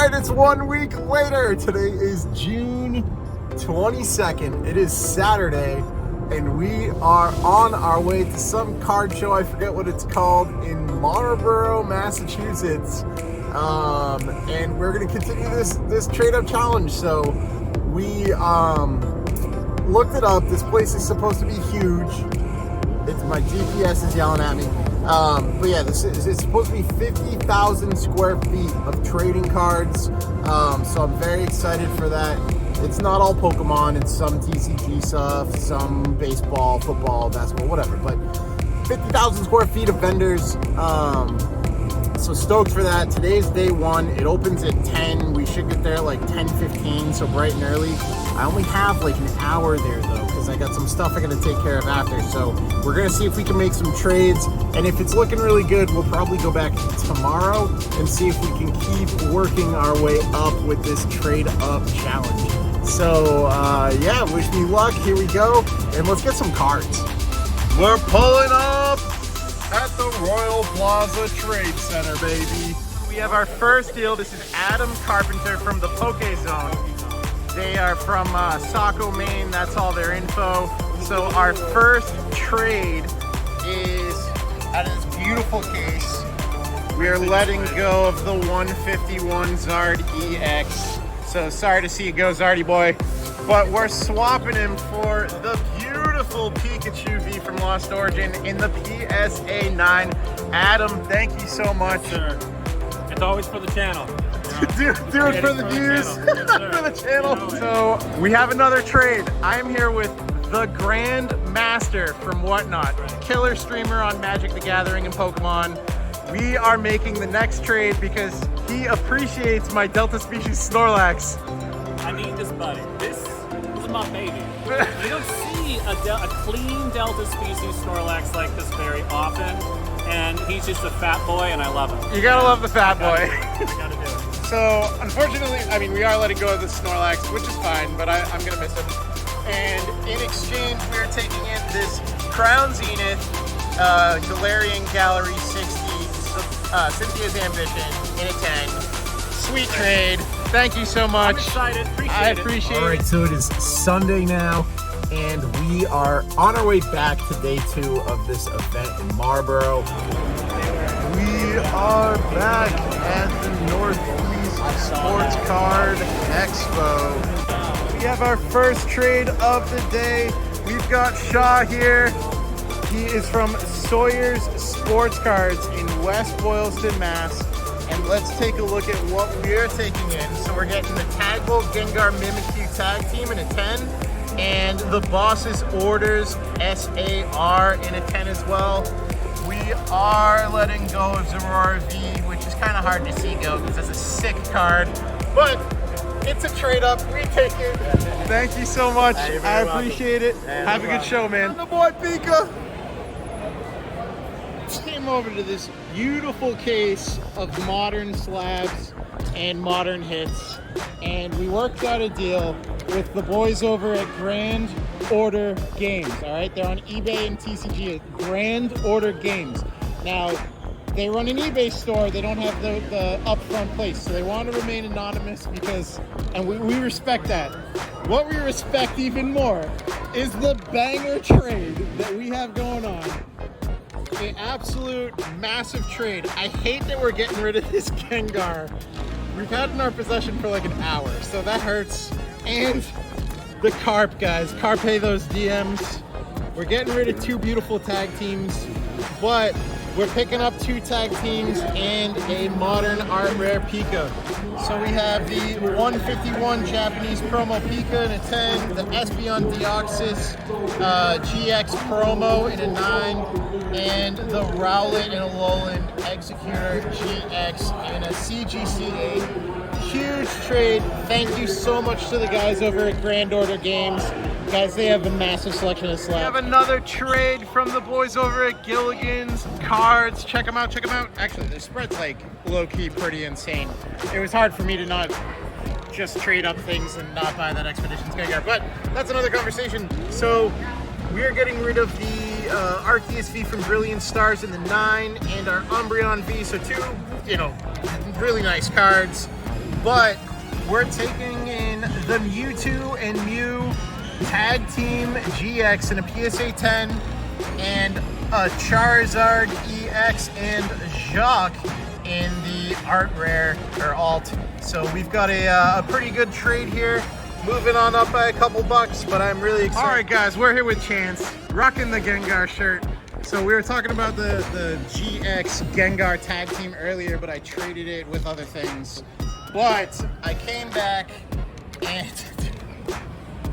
right, it's 1 week later. Today is June 22nd. It is Saturday, and we are on our way to some card show. I forget what it's called, in Marlborough, Massachusetts. And we're gonna continue this trade-up challenge. So we looked it up. This place is supposed to be huge. My GPS is yelling at me. But yeah, it's supposed to be 50,000 square feet of trading cards. So I'm very excited for that. It's not all Pokemon, it's some TCG stuff, some baseball, football, basketball, whatever. But 50,000 square feet of vendors. So stoked for that. Today's day one. It opens at 10. We should get there like 10:15, so bright and early. I only have like an hour there though, because I got some stuff I gotta take care of after. So we're gonna see if we can make some trades, and if it's looking really good, we'll probably go back tomorrow and see if we can keep working our way up with this trade up challenge. So yeah, wish me luck. Here we go, and let's get some cards. We're pulling up at the Royal Plaza Trade Center, baby. We have our first deal. This is Adam Carpenter from the Poke Zone. They are from Saco, Maine. That's all their info. So our first trade is out of this beautiful case. We are letting go of the 151 Zard EX. So sorry to see you go, Zardy boy. But we're swapping him for the beautiful Pikachu V from Lost Origin in the PSA 9. Adam, thank you so much. Yes, sir. It's always for the channel. do it for the views, for the channel. So we have another trade. I am here with the Grand Master from Whatnot, killer streamer on Magic the Gathering and Pokemon. We are making the next trade because he appreciates my Delta Species Snorlax. I need this buddy. This is my baby. You don't see a clean Delta Species Snorlax like this very often, and he's just a fat boy, and I love him. You gotta love the fat boy. I gotta do it. So, unfortunately, I mean, we are letting go of the Snorlax, which is fine, but I'm gonna miss him. And in exchange, we're taking in this Crown Zenith, Galarian Gallery 60, Cynthia's Ambition in a 10. Sweet trade. Thank you so much. I'm excited. I appreciate it. All right, so it is Sunday now, and we are on our way back to day 2 of this event in Marlborough. We are back at the Northeast Sports Card Expo. We have our first trade of the day. We've got Shaw here. He is from Sawyer's Sports Cards in West Boylston, Mass. And let's take a look at what we're taking in. So we're getting the Tagbolt Gengar Mimikyu Tag Team in a 10, and the Boss's Orders SAR in a 10 as well. We are letting go of Zeraora V, which is kind of hard to see go because it's a sick card, but it's a trade up. We take it. Thank you so much. I appreciate it. Have a good show, man. And the boy Pika came over to this beautiful case of modern slabs and modern hits, and we worked out a deal with the boys over at Grand Order Games. All right, they're on eBay and TCG at Grand Order Games. Now, they run an eBay store. They don't have the upfront place, so they want to remain anonymous because, and we respect that. What we respect even more is the banger trade that we have going on. An absolute massive trade. I hate that we're getting rid of this Gengar. We've had it in our possession for like an hour, so that hurts. And the Carp, guys. Carpe those DMs. We're getting rid of 2 beautiful tag teams, but we're picking up 2 tag teams and a modern Art Rare Pika. So we have the 151 Japanese promo Pika in a 10, the Espeon Deoxys GX promo in a 9, and the Rowlet and Alolan Executor GX in a CGC8. Huge trade. Thank you so much to the guys over at Grand Order Games. Guys, they have a massive selection of slabs. We have another trade from the boys over at Gilligan's Cards. Check them out, check them out. Actually, the spread's like low-key pretty insane. It was hard for me to not just trade up things and not buy that Expeditions Gengar, but that's another conversation. So we are getting rid of the Arceus V from Brilliant Stars in the 9 and our Umbreon V. So 2, really nice cards. but we're taking in the Mewtwo and Mew Tag Team GX in a PSA 10 and a Charizard EX and Jacques in the Art Rare or Alt. So we've got a pretty good trade here. Moving on up by a couple bucks, but I'm really excited. All right, guys, we're here with Chance, rocking the Gengar shirt. So we were talking about the GX Gengar tag team earlier, but I traded it with other things. But I came back and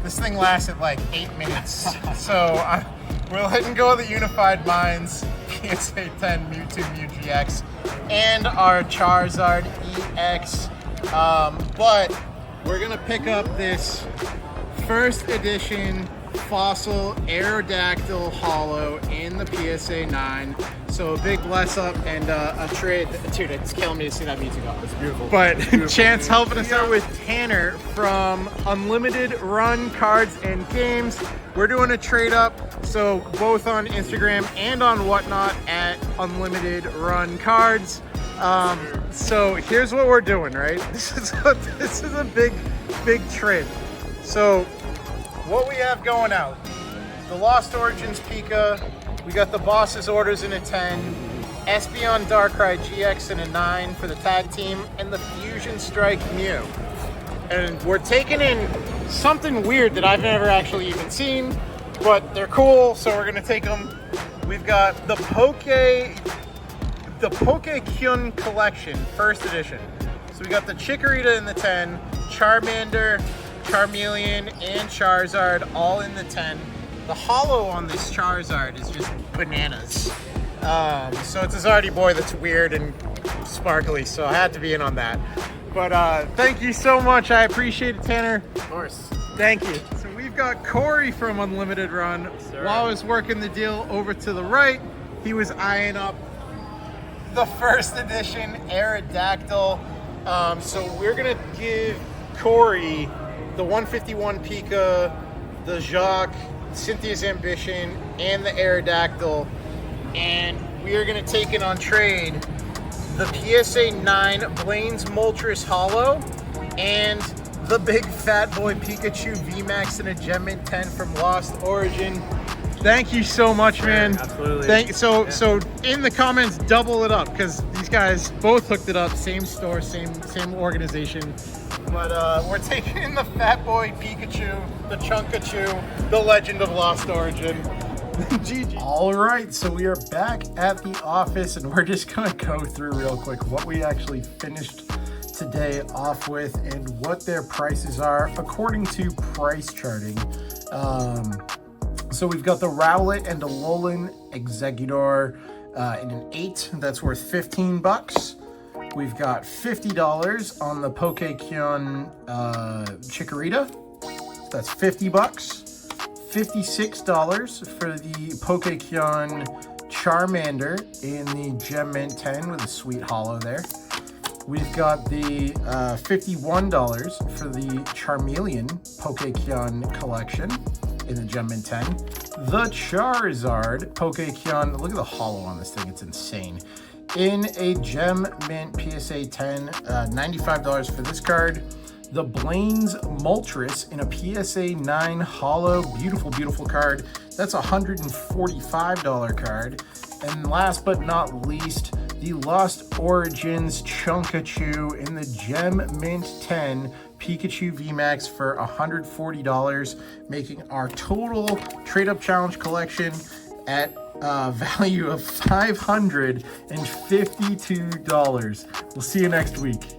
this thing lasted like 8 minutes. So we're letting go of the Unified Minds PSA 10 Mewtwo Mew GX and our Charizard EX. But we're gonna pick up this first edition Fossil Aerodactyl Holo in the PSA 9. So a big bless up and a trade. Dude, it's killing me to see that Mewtwo go. It's beautiful. But beautiful. Chance helping us out with Tanner from Unlimited Run Cards and Games. We're doing a trade up. So both on Instagram and on Whatnot at Unlimited Run Cards. So here's what we're doing, right? This is a big trade. So what we have going out, the Lost Origins Pika, we got the Boss's Orders in a 10, Espeon Darkrai GX in a 9 for the tag team, and the Fusion Strike Mew. And we're taking in something weird that I've never actually even seen, but they're cool, so we're gonna take them. We've got the Pokekyun Collection, first edition. So we got the Chikorita in the 10, Charmander, Charmeleon, and Charizard all in the 10. The holo on this Charizard is just bananas. So it's a Zardy boy that's weird and sparkly, so I had to be in on that. But thank you so much. I appreciate it, Tanner. Of course. Thank you. So we've got Corey from Unlimited Run. Sir. While I was working the deal over to the right, he was eyeing up the first edition Aerodactyl. So we're gonna give Corey the 151 Pika, the Jacques, Cynthia's Ambition, and the Aerodactyl. And we are gonna take in on trade the PSA 9 Blaine's Moltres Holo and the big fat boy Pikachu VMAX in a Gem Mint 10 from Lost Origin. Thank you so much, man. Absolutely. So in the comments, double it up because these guys both hooked it up. Same store, same organization. But we're taking in the Fat Boy Pikachu, the Chunkachu, the Legend of Lost Origin. GG. All right, so we are back at the office, and we're just gonna go through real quick what we actually finished today off with and what their prices are according to price charting. So we've got the Rowlet and Alolan Exeggutor in an 8. That's worth 15 bucks. We've got $50 on the Pokekyun Chikorita. That's 50 bucks. $56 for the Pokekyun Charmander in the Gem Mint 10 with a sweet holo there. We've got the $51 for the Charmeleon Pokekyun Collection in the Gem Mint 10. The Charizard Pokekyun, look at the holo on this thing, it's insane. In a Gem Mint PSA 10, $95 for this card. The Blaine's Moltres in a PSA 9 holo, beautiful card. That's a $145 card. And last but not least, the Lost Origins Chunkachu in the Gem Mint 10 Pikachu VMAX for $140, making our total Trade Up Challenge collection at value of $552. We'll see you next week.